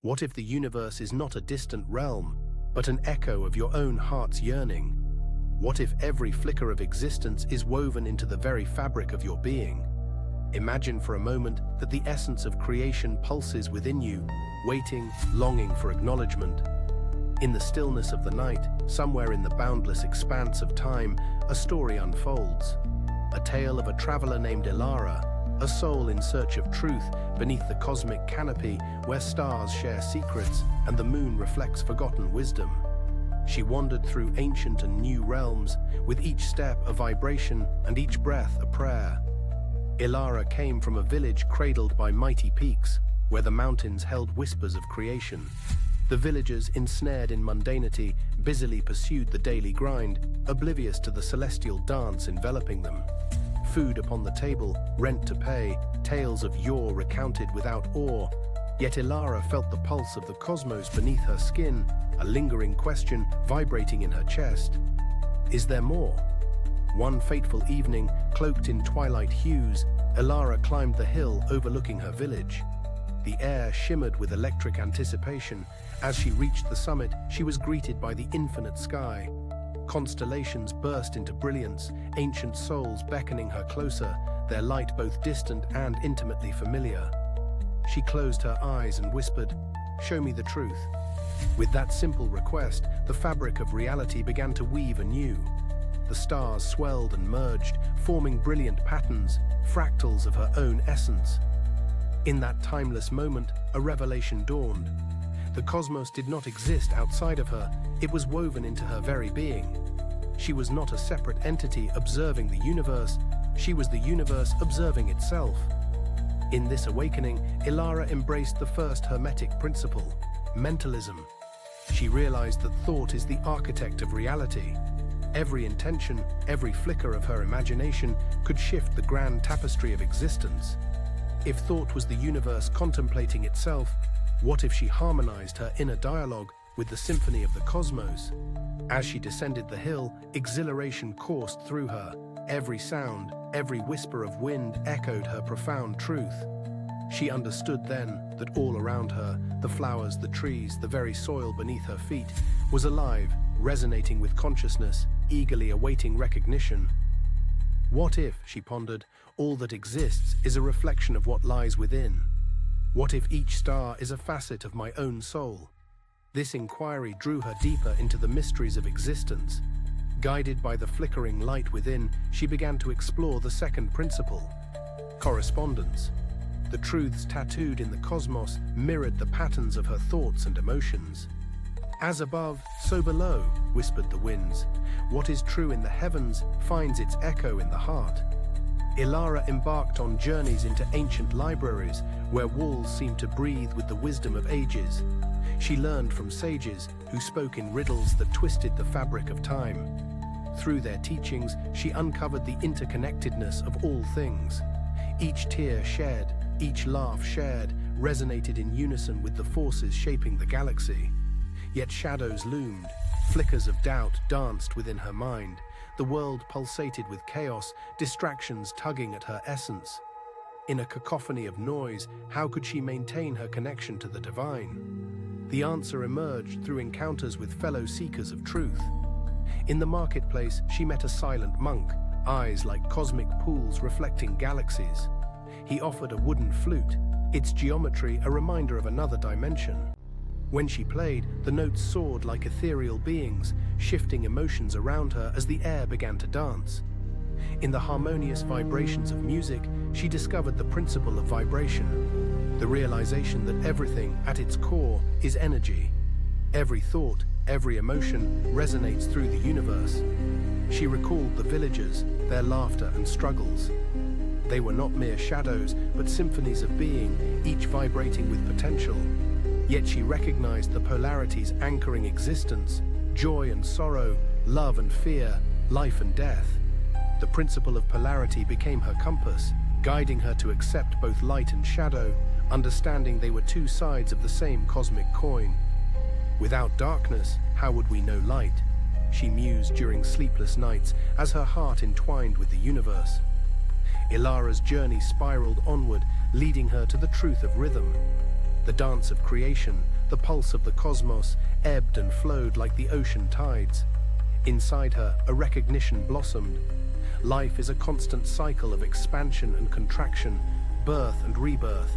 What if the universe is not a distant realm, but an echo of your own heart's yearning? What if every flicker of existence is woven into the very fabric of your being? Imagine for a moment that the essence of creation pulses within you, waiting, longing for acknowledgement. In the stillness of the night, somewhere in the boundless expanse of time, a story unfolds. A tale of a traveler named Elara, a soul in search of truth beneath the cosmic canopy where stars share secrets and the moon reflects forgotten wisdom. She wandered through ancient and new realms, with each step a vibration and each breath a prayer. Elara came from a village cradled by mighty peaks, where the mountains held whispers of creation. The villagers, ensnared in mundanity, busily pursued the daily grind, oblivious to the celestial dance enveloping them. Food upon the table, rent to pay, tales of yore recounted without awe. Yet Elara felt the pulse of the cosmos beneath her skin, a lingering question vibrating in her chest. Is there more? One fateful evening, cloaked in twilight hues, Elara climbed the hill overlooking her village. The air shimmered with electric anticipation. As she reached the summit, she was greeted by the infinite sky. Constellations burst into brilliance, ancient souls beckoning her closer, their light both distant and intimately familiar. She closed her eyes and whispered, "Show me the truth." With that simple request, the fabric of reality began to weave anew. The stars swelled and merged, forming brilliant patterns, fractals of her own essence. In that timeless moment, a revelation dawned. The cosmos did not exist outside of her, it was woven into her very being. She was not a separate entity observing the universe, she was the universe observing itself. In this awakening, Elara embraced the first hermetic principle, mentalism. She realized that thought is the architect of reality. Every intention, every flicker of her imagination could shift the grand tapestry of existence. If thought was the universe contemplating itself, what if she harmonized her inner dialogue with the symphony of the cosmos? As she descended the hill, exhilaration coursed through her. Every sound, every whisper of wind echoed her profound truth. She understood then that all around her, the flowers, the trees, the very soil beneath her feet, was alive, resonating with consciousness, eagerly awaiting recognition. What if, she pondered, all that exists is a reflection of what lies within? What if each star is a facet of my own soul? This inquiry drew her deeper into the mysteries of existence. Guided by the flickering light within, she began to explore the second principle, correspondence. The truths tattooed in the cosmos mirrored the patterns of her thoughts and emotions. As above, so below, whispered the winds. What is true in the heavens finds its echo in the heart. Elara embarked on journeys into ancient libraries where walls seemed to breathe with the wisdom of ages. She learned from sages who spoke in riddles that twisted the fabric of time. Through their teachings, she uncovered the interconnectedness of all things. Each tear shed, each laugh shared, resonated in unison with the forces shaping the galaxy. Yet shadows loomed, flickers of doubt danced within her mind. The world pulsated with chaos, distractions tugging at her essence. In a cacophony of noise, how could she maintain her connection to the divine? The answer emerged through encounters with fellow seekers of truth. In the marketplace, she met a silent monk, eyes like cosmic pools reflecting galaxies. He offered a wooden flute, its geometry a reminder of another dimension. When she played, the notes soared like ethereal beings, shifting emotions around her as the air began to dance. In the harmonious vibrations of music, she discovered the principle of vibration, the realization that everything at its core is energy. Every thought, every emotion resonates through the universe. She recalled the villagers, their laughter and struggles. They were not mere shadows, but symphonies of being, each vibrating with potential. Yet she recognized the polarities anchoring existence, joy and sorrow, love and fear, life and death. The principle of polarity became her compass, guiding her to accept both light and shadow, understanding they were two sides of the same cosmic coin. Without darkness, how would we know light? She mused during sleepless nights as her heart entwined with the universe. Elara's journey spiraled onward, leading her to the truth of rhythm. The dance of creation, the pulse of the cosmos, ebbed and flowed like the ocean tides. Inside her, a recognition blossomed. Life is a constant cycle of expansion and contraction, birth and rebirth.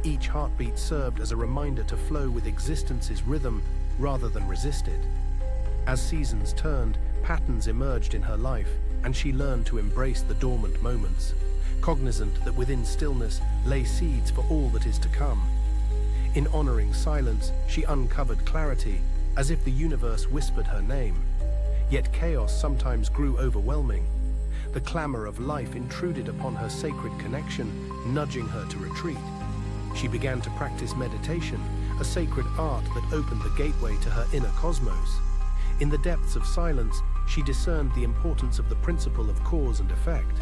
Each heartbeat served as a reminder to flow with existence's rhythm rather than resist it. As seasons turned, patterns emerged in her life, and she learned to embrace the dormant moments, cognizant that within stillness lay seeds for all that is to come. In honoring silence, she uncovered clarity, as if the universe whispered her name. Yet chaos sometimes grew overwhelming. The clamor of life intruded upon her sacred connection, nudging her to retreat. She began to practice meditation, a sacred art that opened the gateway to her inner cosmos. In the depths of silence, she discerned the importance of the principle of cause and effect.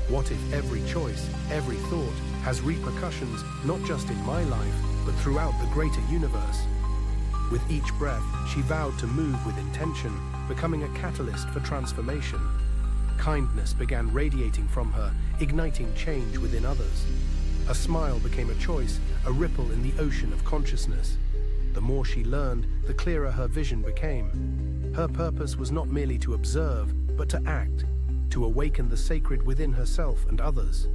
What if every choice, every thought, has repercussions not just in my life, but throughout the greater universe? With each breath, she vowed to move with intention, becoming a catalyst for transformation. Kindness began radiating from her, igniting change within others. A smile became a choice, a ripple in the ocean of consciousness. The more she learned, the clearer her vision became. Her purpose was not merely to observe, but to act, to awaken the sacred within herself and others.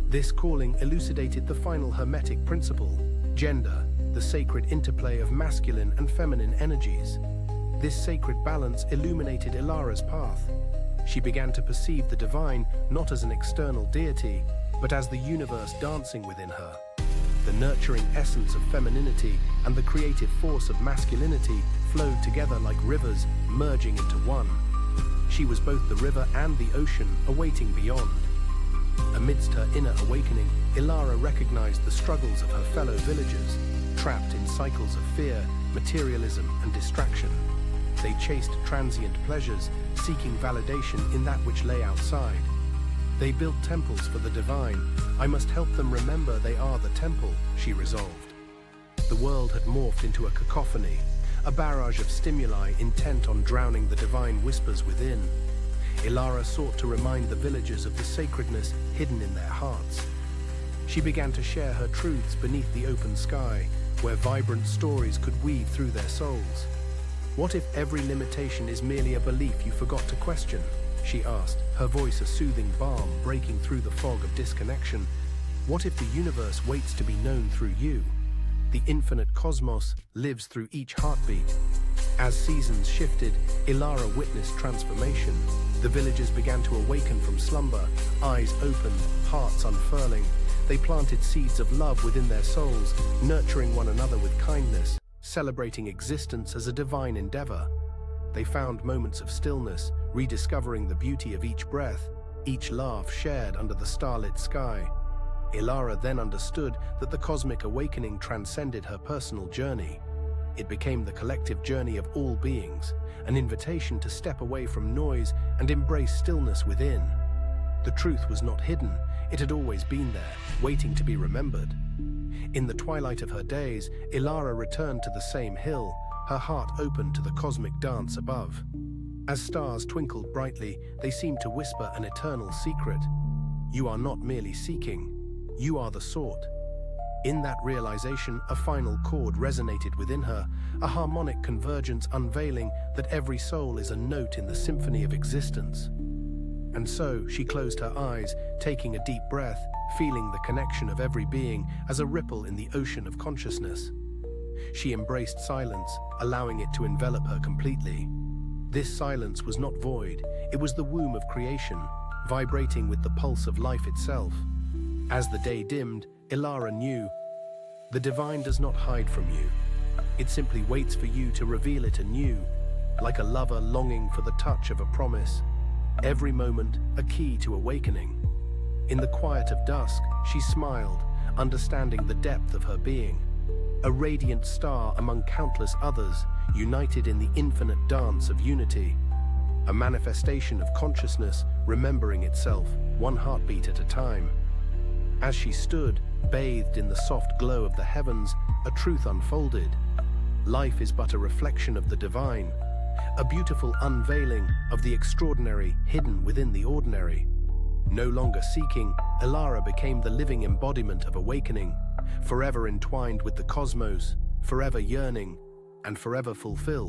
This calling elucidated the final hermetic principle, gender, the sacred interplay of masculine and feminine energies. This sacred balance illuminated Elara's path. She began to perceive the divine not as an external deity, but as the universe dancing within her. The nurturing essence of femininity and the creative force of masculinity flowed together like rivers, merging into one. She was both the river and the ocean, awaiting beyond. Amidst her inner awakening, Elara recognized the struggles of her fellow villagers, trapped in cycles of fear, materialism, and distraction. They chased transient pleasures, seeking validation in that which lay outside. They built temples for the divine. I must help them remember they are the temple, she resolved. The world had morphed into a cacophony, a barrage of stimuli intent on drowning the divine whispers within. Elara sought to remind the villagers of the sacredness hidden in their hearts. She began to share her truths beneath the open sky, where vibrant stories could weave through their souls. What if every limitation is merely a belief you forgot to question? She asked, her voice a soothing balm breaking through the fog of disconnection. What if the universe waits to be known through you? The infinite cosmos lives through each heartbeat. As seasons shifted, Elara witnessed transformation. The villagers began to awaken from slumber, eyes opened, hearts unfurling. They planted seeds of love within their souls, nurturing one another with kindness, celebrating existence as a divine endeavor. They found moments of stillness, rediscovering the beauty of each breath, each laugh shared under the starlit sky. Elara then understood that the cosmic awakening transcended her personal journey. It became the collective journey of all beings, an invitation to step away from noise and embrace stillness within. The truth was not hidden, it had always been there, waiting to be remembered. In the twilight of her days, Elara returned to the same hill, her heart open to the cosmic dance above. As stars twinkled brightly, they seemed to whisper an eternal secret. You are not merely seeking, you are the sought. In that realization, a final chord resonated within her, a harmonic convergence unveiling that every soul is a note in the symphony of existence. And so she closed her eyes, taking a deep breath, feeling the connection of every being as a ripple in the ocean of consciousness. She embraced silence, allowing it to envelop her completely. This silence was not void, it was the womb of creation, vibrating with the pulse of life itself. As the day dimmed, Elara knew, the divine does not hide from you. It simply waits for you to reveal it anew, like a lover longing for the touch of a promise. Every moment, a key to awakening. In the quiet of dusk, she smiled, understanding the depth of her being. A radiant star among countless others, united in the infinite dance of unity. A manifestation of consciousness, remembering itself, one heartbeat at a time. As she stood, bathed in the soft glow of the heavens, a truth unfolded. Life is but a reflection of the divine, a beautiful unveiling of the extraordinary hidden within the ordinary. No longer seeking, Elara became the living embodiment of awakening, forever entwined with the cosmos, forever yearning, and forever fulfilled.